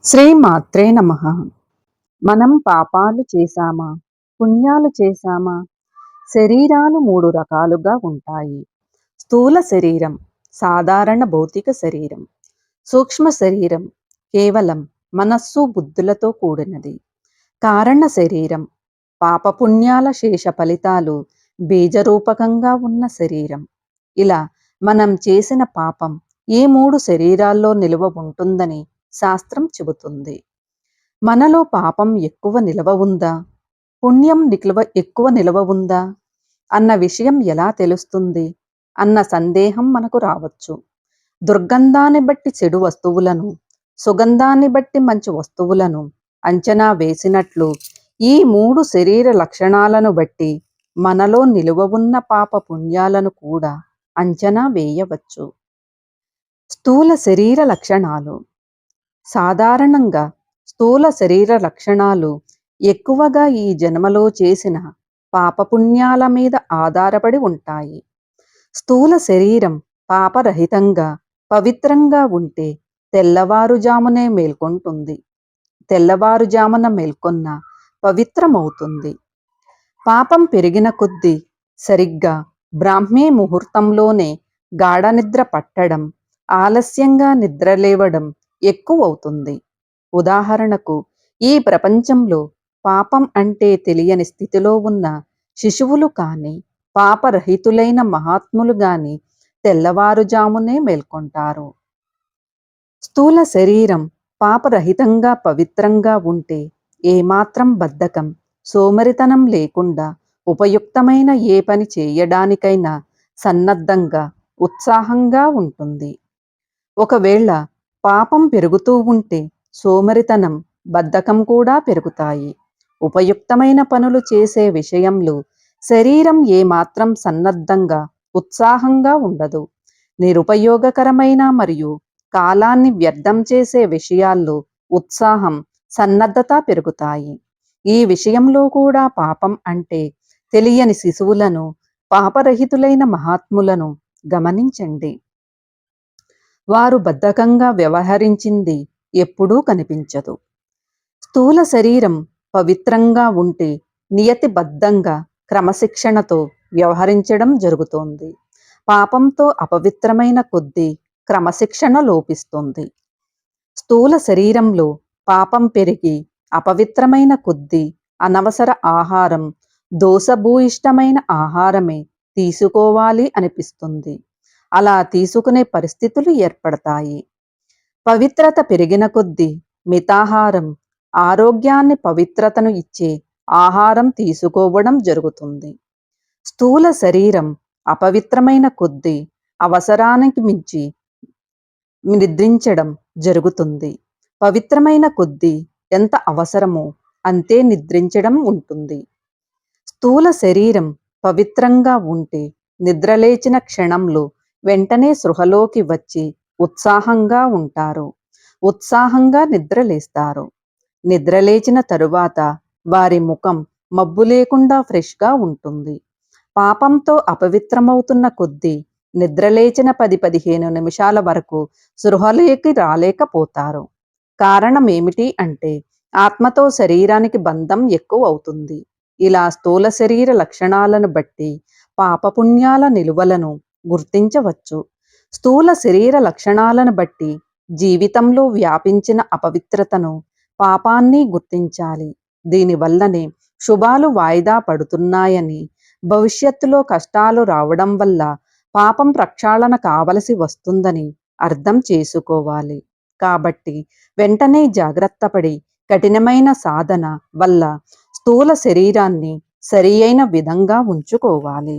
శ్రీమాత్రే నమః. మనం పాపాలు చేశామా, పుణ్యాలు చేశామా? శరీరాలు మూడు రకాలుగా ఉంటాయి. స్థూల శరీరం, సాధారణ భౌతిక శరీరం. సూక్ష్మ శరీరం కేవలం మనస్సు బుద్ధులతో కూడినది. కారణ శరీరం, పాపపుణ్యాల శేష ఫలితాలు బీజరూపకంగా ఉన్న శరీరం. ఇలా మనం చేసిన పాపం ఈ మూడు శరీరాల్లో నిలువ ఉంటుందని శాస్త్రం చెబుతుంది. మనలో పాపం ఎక్కువ నిలవ ఉందా, పుణ్యం ఎక్కువ నిలవ ఉందా అన్న విషయం ఎలా తెలుస్తుంది అన్న సందేహం మనకు రావచ్చు. దుర్గంధాన్ని బట్టి చెడు వస్తువులను, సుగంధాన్ని బట్టి మంచి వస్తువులను అంచనా వేసినట్లు ఈ మూడు శరీర లక్షణాలను బట్టి మనలో నిలువ ఉన్న పాప పుణ్యాలను కూడా అంచనా వేయవచ్చు. స్థూల శరీర లక్షణాలు. సాధారణంగా స్థూల శరీర లక్షణాలు ఎక్కువగా ఈ జన్మలో చేసిన పాపపుణ్యాల మీద ఆధారపడి ఉంటాయి. స్థూల శరీరం పాపరహితంగా పవిత్రంగా ఉంటే తెల్లవారుజామునే మేల్కొంటుంది. తెల్లవారుజామున మేల్కొన్న పవిత్రమవుతుంది. పాపం పెరిగిన కొద్దీ సరిగ్గా బ్రాహ్మీ ముహూర్తంలోనే గాఢనిద్ర పట్టడం, ఆలస్యంగా నిద్రలేవడం ఎక్కువవుతుంది. ఉదాహరణకు, ఈ ప్రపంచంలో పాపం అంటే తెలియని స్థితిలో ఉన్న శిశువులు కానీ, పాపరహితులైన మహాత్ములు గాని తెల్లవారుజామునే మేల్కొంటారు. స్థూల శరీరం పాపరహితంగా పవిత్రంగా ఉంటే ఏమాత్రం బద్ధకం, సోమరితనం లేకుండా ఉపయుక్తమైన ఏ పని చేయడానికైనా సన్నద్ధంగా, ఉత్సాహంగా ఉంటుంది. ఒకవేళ పాపం పెరుగుతూ ఉంటే సోమరితనం, బద్ధకం కూడా పెరుగుతాయి. ఉపయుక్తమైన పనులు చేసే విషయంలో శరీరం ఏమాత్రం సన్నద్ధంగా, ఉత్సాహంగా ఉండదు. నిరుపయోగకరమైన మరియు కాలాన్ని వ్యర్థం చేసే విషయాల్లో ఉత్సాహం, సన్నద్ధత పెరుగుతాయి. ఈ విషయంలో కూడా పాపం అంటే తెలియని శిశువులను, పాపరహితులైన మహాత్ములను గమనించండి. వారు బద్ధకంగా వ్యవహరించింది ఎప్పుడూ కనిపించదు. స్థూల శరీరం పవిత్రంగా ఉంటే నియతిబద్ధంగా, క్రమశిక్షణతో వ్యవహరించడం జరుగుతోంది. పాపంతో అపవిత్రమైన కొద్దీ క్రమశిక్షణ లోపిస్తుంది. స్థూల శరీరంలో పాపం పెరిగి అపవిత్రమైన కొద్దీ అనవసర ఆహారం, దోషభూయిష్టమైన ఆహారమే తీసుకోవాలి అనిపిస్తుంది. అలా తీసుకునే పరిస్థితులు ఏర్పడతాయి. పవిత్రత పెరిగిన కొద్దీ మితాహారం, ఆరోగ్యాన్ని పవిత్రతను ఇచ్చే ఆహారం తీసుకోవడం జరుగుతుంది. స్థూల శరీరం అపవిత్రమైన కొద్దీ అవసరానికి మించి నిద్రించడం జరుగుతుంది. పవిత్రమైన కొద్దీ ఎంత అవసరమో అంతే నిద్రించడం ఉంటుంది. స్థూల శరీరం పవిత్రంగా ఉంటే నిద్రలేచిన క్షణంలో వెంటనే సృహలోకి వచ్చి ఉత్సాహంగా ఉంటారు. ఉత్సాహంగా నిద్రలేస్తారు. నిద్రలేచిన తరువాత వారి ముఖం మబ్బు లేకుండా ఫ్రెష్గా ఉంటుంది. పాపంతో అపవిత్రమవుతున్న కొద్దీ నిద్రలేచిన 10-15 నిమిషాల వరకు సృహలోకి రాలేకపోతారు. కారణం ఏమిటి అంటే ఆత్మతో శరీరానికి బంధం ఎక్కువ అవుతుంది. ఇలా స్థూల శరీర లక్షణాలను బట్టి పాపపుణ్యాల నిలువలను గుర్తించవచ్చు. స్థూల శరీర లక్షణాలను బట్టి జీవితంలో వ్యాపించిన అపవిత్రతను, పాపాన్ని గుర్తించాలి. దీనివల్లనే శుభాలు వాయిదా పడుతున్నాయని, భవిష్యత్తులో కష్టాలు రావడం వల్ల పాపం ప్రక్షాళన కావలసి వస్తుందని అర్థం చేసుకోవాలి. కాబట్టి వెంటనే జాగ్రత్తపడి కఠినమైన సాధన వల్ల స్థూల శరీరాన్ని సరియైన విధంగా ఉంచుకోవాలి.